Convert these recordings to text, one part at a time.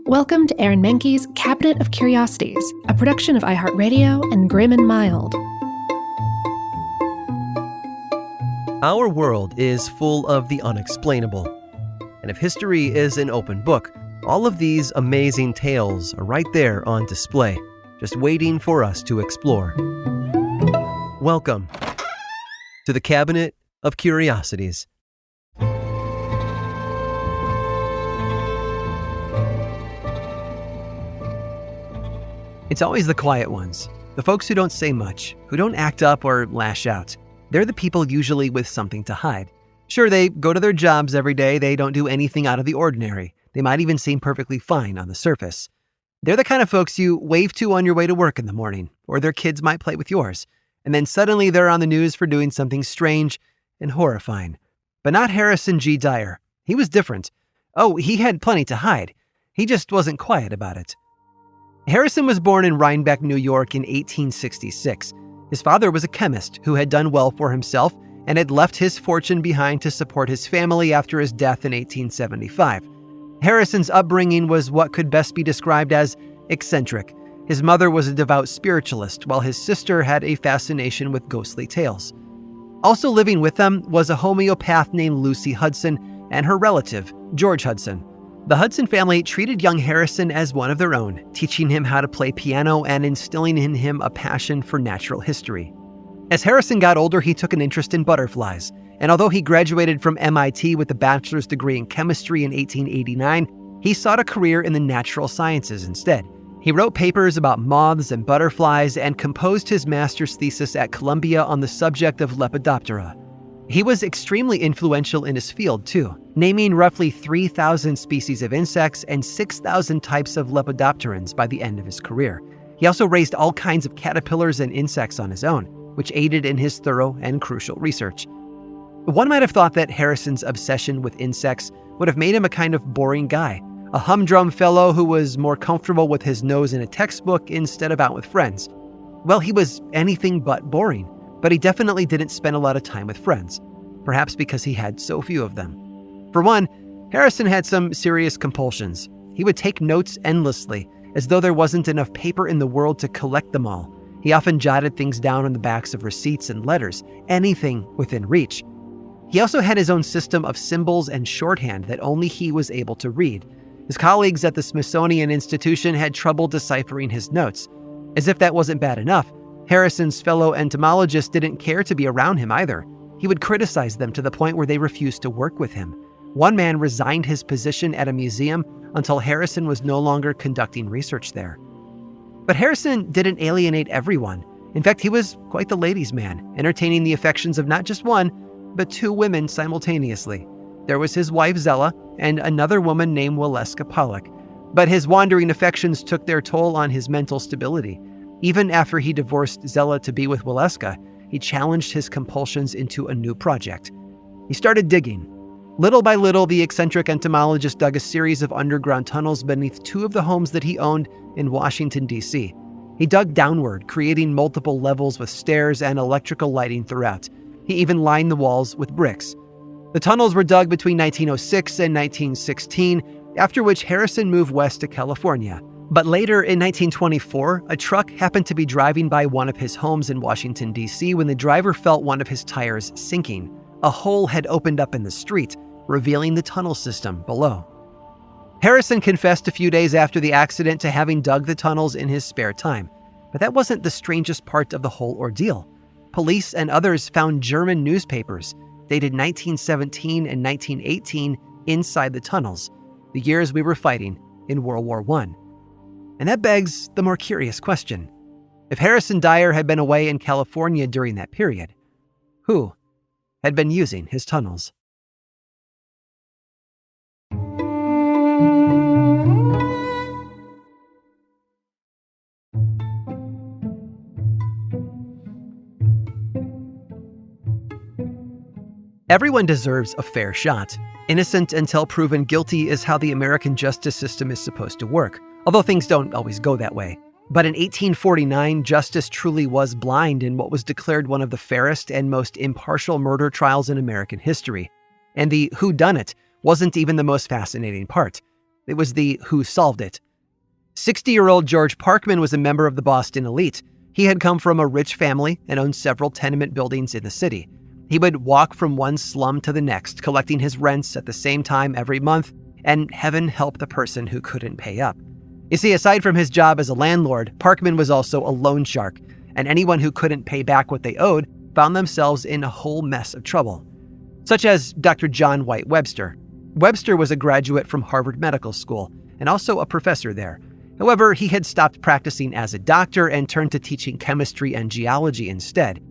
Welcome to Aaron Mahnke's Cabinet of Curiosities, a production of iHeartRadio and Grim and Mild. Our world is full of the unexplainable. And if history is an open book, all of these amazing tales are right there on display, just waiting for us to explore. Welcome to the Cabinet of Curiosities. It's always the quiet ones, the folks who don't say much, who don't act up or lash out. They're the people usually with something to hide. Sure, they go to their jobs every day, they don't do anything out of the ordinary. They might even seem perfectly fine on the surface. They're the kind of folks you wave to on your way to work in the morning, or their kids might play with yours. And then suddenly they're on the news for doing something strange and horrifying. But not Harrison G Dyer. He was different. Oh, he had plenty to hide. He just wasn't quiet about it. Harrison was born in Rhinebeck, New York in 1866. His father was a chemist who had done well for himself and had left his fortune behind to support his family after his death in 1875. Harrison's upbringing was what could best be described as eccentric. His mother was a devout spiritualist, while his sister had a fascination with ghostly tales. Also living with them was a homeopath named Lucy Hudson and her relative, George Hudson. The Hudson family treated young Harrison as one of their own, teaching him how to play piano and instilling in him a passion for natural history. As Harrison got older, he took an interest in butterflies, and although he graduated from MIT with a bachelor's degree in chemistry in 1889, he sought a career in the natural sciences instead. He wrote papers about moths and butterflies and composed his master's thesis at Columbia on the subject of Lepidoptera. He was extremely influential in his field, too, naming roughly 3,000 species of insects and 6,000 types of lepidopterans by the end of his career. He also raised all kinds of caterpillars and insects on his own, which aided in his thorough and crucial research. One might have thought that Harrison's obsession with insects would have made him a kind of boring guy, a humdrum fellow who was more comfortable with his nose in a textbook instead of out with friends. Well, he was anything but boring. But he definitely didn't spend a lot of time with friends, perhaps because he had so few of them. For one, Harrison had some serious compulsions. He would take notes endlessly, as though there wasn't enough paper in the world to collect them all. He often jotted things down on the backs of receipts and letters, anything within reach. He also had his own system of symbols and shorthand that only he was able to read. His colleagues at the Smithsonian Institution had trouble deciphering his notes. As if that wasn't bad enough, Harrison's fellow entomologists didn't care to be around him either. He would criticize them to the point where they refused to work with him. One man resigned his position at a museum until Harrison was no longer conducting research there. But Harrison didn't alienate everyone. In fact, he was quite the ladies' man, entertaining the affections of not just one, but two women simultaneously. There was his wife Zella and another woman named Waleska Pollock. But his wandering affections took their toll on his mental stability. Even after he divorced Zella to be with Waleska, he challenged his compulsions into a new project. He started digging. Little by little, the eccentric entomologist dug a series of underground tunnels beneath two of the homes that he owned in Washington, D.C. He dug downward, creating multiple levels with stairs and electrical lighting throughout. He even lined the walls with bricks. The tunnels were dug between 1906 and 1916, after which Harrison moved west to California. But later, in 1924, a truck happened to be driving by one of his homes in Washington, D.C. when the driver felt one of his tires sinking. A hole had opened up in the street, revealing the tunnel system below. Harrison confessed a few days after the accident to having dug the tunnels in his spare time. But that wasn't the strangest part of the whole ordeal. Police and others found German newspapers, dated 1917 and 1918, inside the tunnels, the years we were fighting in World War I. And that begs the more curious question. If Harrison Dyer had been away in California during that period, who had been using his tunnels? Everyone deserves a fair shot. Innocent until proven guilty is how the American justice system is supposed to work, although things don't always go that way. But in 1849, justice truly was blind in what was declared one of the fairest and most impartial murder trials in American history. And the whodunit wasn't even the most fascinating part. It was the who solved it. 60-year-old George Parkman was a member of the Boston elite. He had come from a rich family and owned several tenement buildings in the city. He would walk from one slum to the next, collecting his rents at the same time every month, and heaven help the person who couldn't pay up. You see, aside from his job as a landlord, Parkman was also a loan shark, and anyone who couldn't pay back what they owed found themselves in a whole mess of trouble. Such as Dr. John White Webster. Webster was a graduate from Harvard Medical School and also a professor there. However, he had stopped practicing as a doctor and turned to teaching chemistry and geology instead.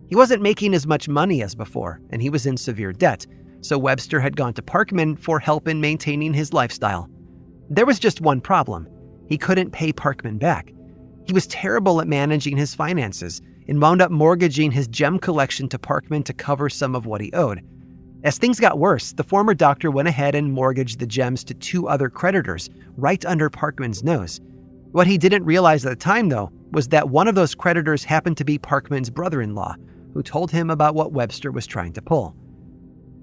He wasn't making as much money as before, and he was in severe debt, so Webster had gone to Parkman for help in maintaining his lifestyle. There was just one problem. He couldn't pay Parkman back. He was terrible at managing his finances and wound up mortgaging his gem collection to Parkman to cover some of what he owed. As things got worse, the former doctor went ahead and mortgaged the gems to 2 other creditors, right under Parkman's nose. What he didn't realize at the time, though, was that one of those creditors happened to be Parkman's brother-in-law, who told him about what Webster was trying to pull.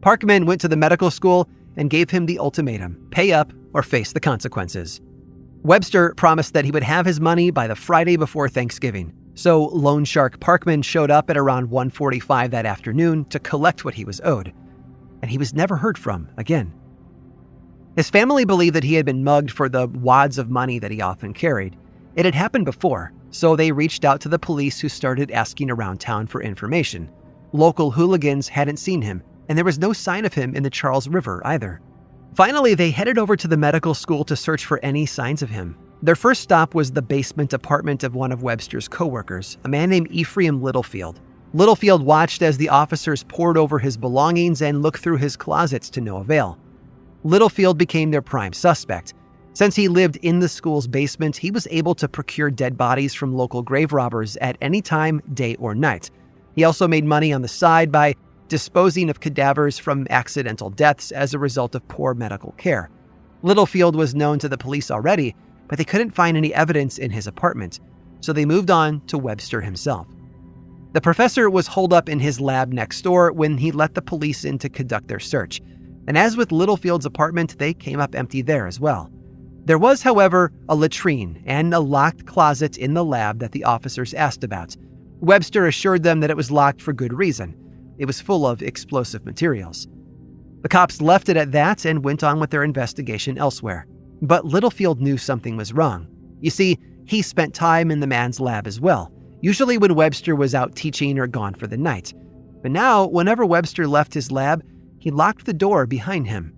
Parkman went to the medical school and gave him the ultimatum: pay up or face the consequences. Webster promised that he would have his money by the Friday before Thanksgiving, so loan shark Parkman showed up at around 1:45 that afternoon to collect what he was owed. And he was never heard from again. His family believed that he had been mugged for the wads of money that he often carried. It had happened before, so they reached out to the police, who started asking around town for information. Local hooligans hadn't seen him, and there was no sign of him in the Charles River either. Finally, they headed over to the medical school to search for any signs of him. Their first stop was the basement apartment of one of Webster's coworkers, a man named Ephraim Littlefield. Littlefield watched as the officers poured over his belongings and looked through his closets to no avail. Littlefield became their prime suspect. Since he lived in the school's basement, he was able to procure dead bodies from local grave robbers at any time, day or night. He also made money on the side by disposing of cadavers from accidental deaths as a result of poor medical care. Littlefield was known to the police already, but they couldn't find any evidence in his apartment, so they moved on to Webster himself. The professor was holed up in his lab next door when he let the police in to conduct their search, and as with Littlefield's apartment, they came up empty there as well. There was, however, a latrine and a locked closet in the lab that the officers asked about. Webster assured them that it was locked for good reason. It was full of explosive materials. The cops left it at that and went on with their investigation elsewhere. But Littlefield knew something was wrong. You see, he spent time in the man's lab as well, usually when Webster was out teaching or gone for the night. But now, whenever Webster left his lab, he locked the door behind him.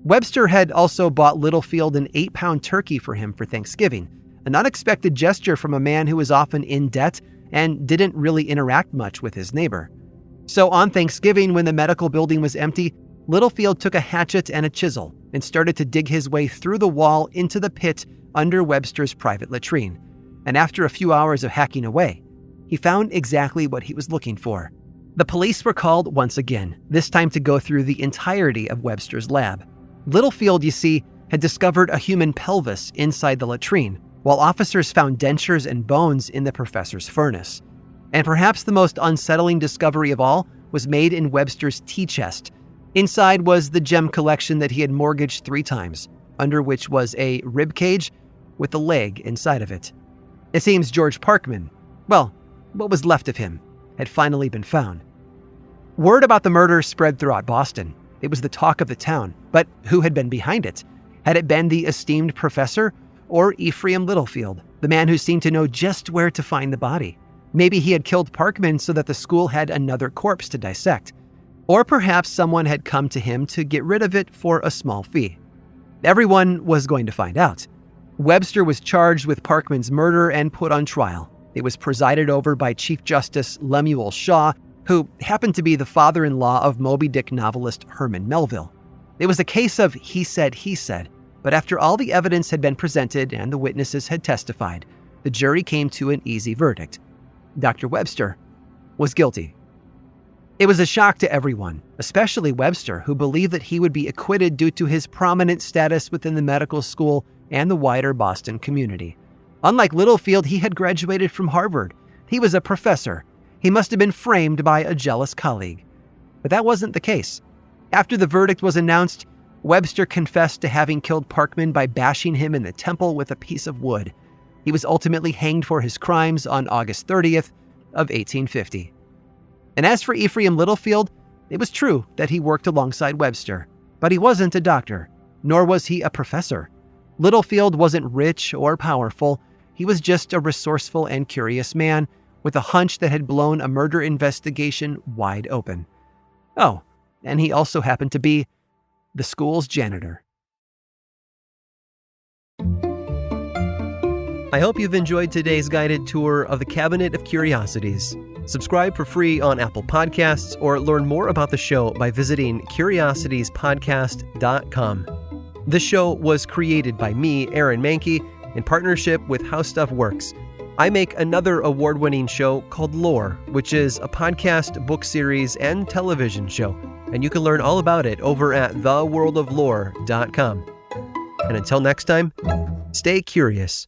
Webster had also bought Littlefield an 8-pound turkey for him for Thanksgiving, an unexpected gesture from a man who was often in debt and didn't really interact much with his neighbor. So on Thanksgiving, when the medical building was empty, Littlefield took a hatchet and a chisel and started to dig his way through the wall into the pit under Webster's private latrine. And after a few hours of hacking away, he found exactly what he was looking for. The police were called once again, this time to go through the entirety of Webster's lab. Littlefield, you see, had discovered a human pelvis inside the latrine, while officers found dentures and bones in the professor's furnace. And perhaps the most unsettling discovery of all was made in Webster's tea chest. Inside was the gem collection that he had mortgaged 3 times, under which was a rib cage with a leg inside of it. It seems George Parkman, well, what was left of him, had finally been found. Word about the murder spread throughout Boston. It was the talk of the town, but who had been behind it? Had it been the esteemed professor or Ephraim Littlefield, the man who seemed to know just where to find the body? Maybe he had killed Parkman so that the school had another corpse to dissect. Or perhaps someone had come to him to get rid of it for a small fee. Everyone was going to find out. Webster was charged with Parkman's murder and put on trial. It was presided over by Chief Justice Lemuel Shaw, who happened to be the father-in-law of Moby Dick novelist Herman Melville. It was a case of he said, but after all the evidence had been presented and the witnesses had testified, the jury came to an easy verdict. Dr. Webster was guilty. It was a shock to everyone, especially Webster, who believed that he would be acquitted due to his prominent status within the medical school and the wider Boston community. Unlike Littlefield, he had graduated from Harvard. He was a professor. He must have been framed by a jealous colleague. But that wasn't the case. After the verdict was announced, Webster confessed to having killed Parkman by bashing him in the temple with a piece of wood. He was ultimately hanged for his crimes on August 30th of 1850. And as for Ephraim Littlefield, it was true that he worked alongside Webster, but he wasn't a doctor, nor was he a professor. Littlefield wasn't rich or powerful. He was just a resourceful and curious man with a hunch that had blown a murder investigation wide open. Oh, and he also happened to be the school's janitor. I hope you've enjoyed today's guided tour of the Cabinet of Curiosities. Subscribe for free on Apple Podcasts or learn more about the show by visiting curiositiespodcast.com. This show was created by me, Aaron Mahnke, in partnership with How Stuff Works. I make another award-winning show called Lore, which is a podcast, book series, and television show, and you can learn all about it over at theworldoflore.com. And until next time, stay curious.